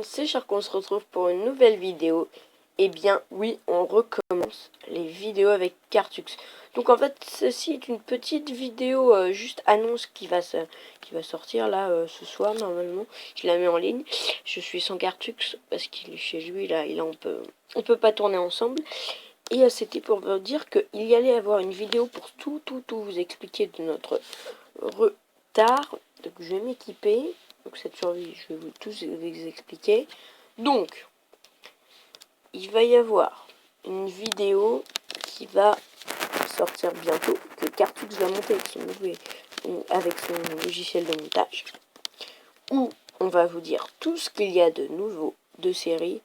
C'est cher qu'on se retrouve pour une nouvelle vidéo. Eh bien oui, on recommence les vidéos avec Cartux. Donc en fait, ceci est une petite vidéo juste annonce qui va sortir là ce soir normalement. Je la mets en ligne. Je suis sans Cartux parce qu'il est chez lui là, on peut pas tourner ensemble. Et c'était pour vous dire qu'il y allait avoir une vidéo pour tout vous expliquer de notre retard. Donc je vais m'équiper. Donc cette survie, je vais tous vous expliquer. Donc, il va y avoir une vidéo qui va sortir bientôt, que Cartux va monter avec son logiciel de montage, où on va vous dire tout ce qu'il y a de nouveau de série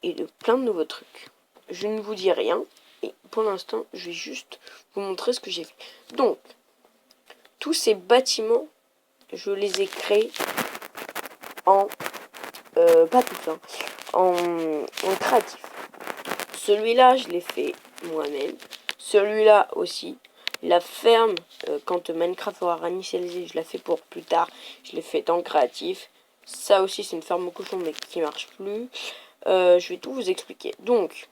et de plein de nouveaux trucs. Je ne vous dis rien, et pour l'instant, je vais juste vous montrer ce que j'ai fait. Donc, tous ces bâtiments, je les ai créés en... pas tous, hein, en créatif. Celui-là, je l'ai fait moi-même. Celui-là aussi. La ferme, quand Minecraft aura réinitialisé, je la fais pour plus tard. Je l'ai fait en créatif. Ça aussi, c'est une ferme au cochon, mais qui marche plus. Je vais tout vous expliquer. Donc,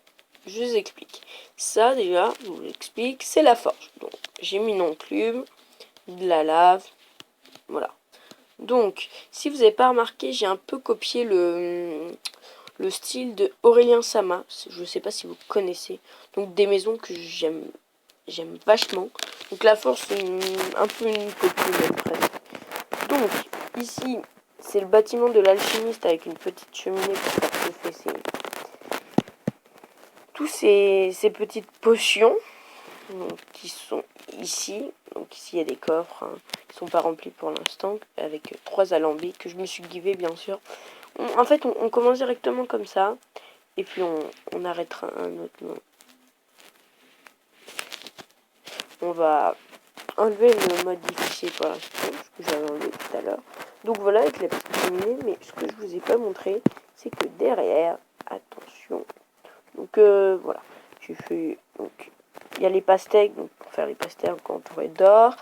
je vous explique. Ça, déjà, je vous explique, c'est la forge. Donc, j'ai mis une enclume, de la lave, voilà. Donc, si vous n'avez pas remarqué, j'ai un peu copié le style de Aurélien Sama. Je ne sais pas si vous connaissez. Donc, des maisons que j'aime vachement. Donc, la forge, c'est un peu une copie, même presque. Donc, ici, c'est le bâtiment de l'alchimiste avec une petite cheminée pour faire chauffer tous ces petites potions. Donc, qui sont ici. Donc ici il y a des coffres hein, qui sont pas remplis pour l'instant avec 3 alambics que je me suis givé bien sûr. En fait on commence directement comme ça et puis on arrêtera un autre moment. On va enlever le mode difficile pour l'instant, ce que j'avais enlevé tout à l'heure. Donc voilà avec la petite cheminée, mais ce que je vous ai pas montré c'est que derrière, attention, donc voilà, j'ai fait donc il y a les pastèques, donc pour faire les pastèques entourées d'or.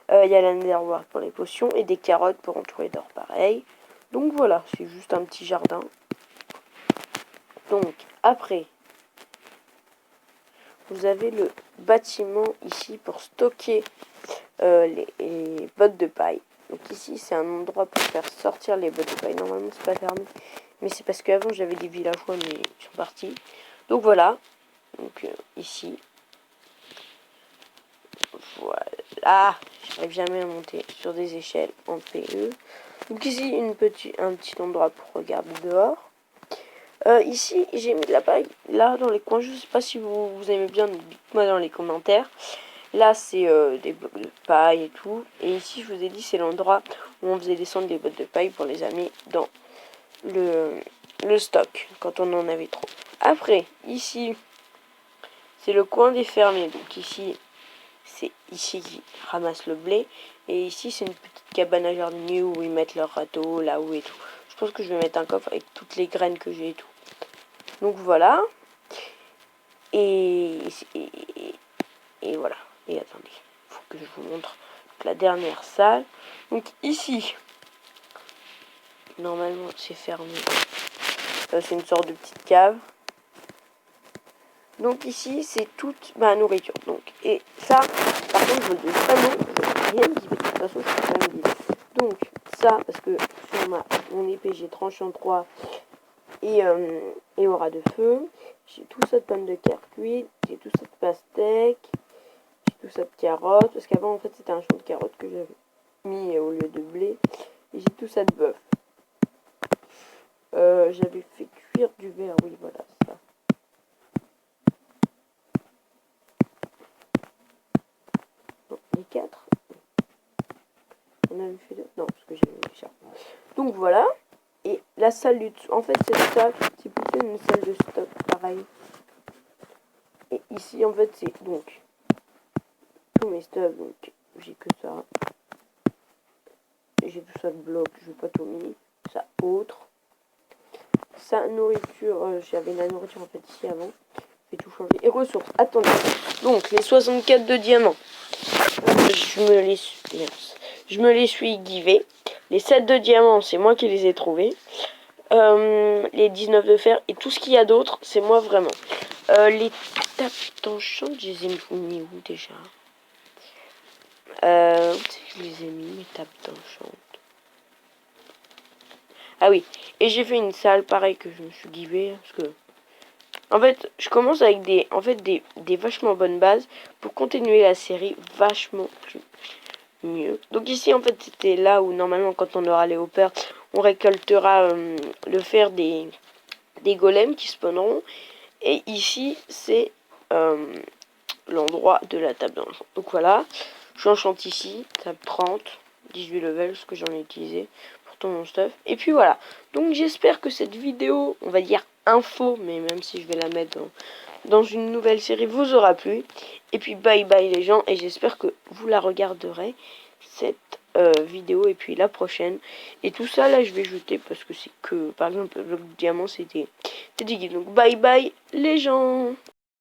Il y a l'underworld pour les potions et des carottes pour entourer d'or pareil. Donc voilà, c'est juste un petit jardin. Donc après, vous avez le bâtiment ici pour stocker les bottes de paille. Donc ici c'est un endroit pour faire sortir les bottes de paille. Normalement c'est pas fermé, mais c'est parce qu'avant j'avais des villageois mais ils sont partis. Donc voilà, donc ici. Voilà, j'arrive jamais à monter sur des échelles en PE. Donc ici un petit endroit pour regarder dehors. Ici j'ai mis de la paille là dans les coins. Je sais pas si vous aimez bien, dites-moi dans les commentaires. Là c'est des blocs de paille et tout. Et ici je vous ai dit c'est l'endroit où on faisait descendre les bottes de paille pour les amener dans le stock quand on en avait trop. Après ici c'est le coin des fermiers. Donc ici c'est ici qu'ils ramassent le blé. Et ici, c'est une petite cabane à jardinier où ils mettent leur râteau, là-haut et tout. Je pense que je vais mettre un coffre avec toutes les graines que j'ai et tout. Donc voilà. Et voilà. Et attendez, il faut que je vous montre la dernière salle. Donc ici, normalement, c'est fermé. C'est une sorte de petite cave. Donc ici, c'est toute ma nourriture. Donc, et ça, par contre, je ne dis pas non. Rien dit. De toute façon, je peux pas le dire. Donc, ça, parce que sur mon épée, j'ai tranché en 3 et aura de feu. J'ai tout ça de pommes de terre cuites. J'ai tout ça de pastèques. J'ai tout ça de carottes. Parce qu'avant, en fait, c'était un champ de carottes que j'avais mis au lieu de blé. Et j'ai tout ça de bœuf. J'avais fait cuire du verre. Oui, voilà, ça. Non, les 4. On avait fait 2. Non, parce que j'avais mis ça. Donc voilà. Et la salle du dessous, en fait cette salle, c'est plutôt une salle de stock, pareil. Et ici en fait c'est donc tous mes stocks, donc j'ai que ça. J'ai tout ça de bloc, je vais pas tout mis. Ça autre. Ça nourriture, j'avais la nourriture en fait ici avant. Je vais tout changer. Et ressources, attendez. Donc les 64 de diamants. Je me les suis givés. Les 7 de diamants, c'est moi qui les ai trouvés. les 19 de fer et tout ce qu'il y a d'autre, c'est moi vraiment. Les tapes d'enchant, je les ai mis où déjà? Où c'est que je les ai mis, mes tapes d'enchant? Ah oui, et j'ai fait une salle, pareil, que je me suis givé, parce que... En fait, je commence avec des vachement bonnes bases pour continuer la série vachement plus mieux. Donc ici, en fait, c'était là où, normalement, quand on aura les hoppers, on récoltera le fer des golems qui spawneront. Et ici, c'est l'endroit de la table d'enchant. Donc voilà, j'enchante ici, table 30, 18 levels, ce que j'en ai utilisé pour tout mon stuff. Et puis voilà, donc j'espère que cette vidéo, on va dire info, mais même si je vais la mettre dans une nouvelle série, vous aura plu. Et puis bye bye les gens, et j'espère que vous la regarderez, cette vidéo, et puis la prochaine. Et tout ça, là, je vais jeter, parce que c'est que, par exemple, le bloc de diamant, c'était dit. Donc bye bye les gens.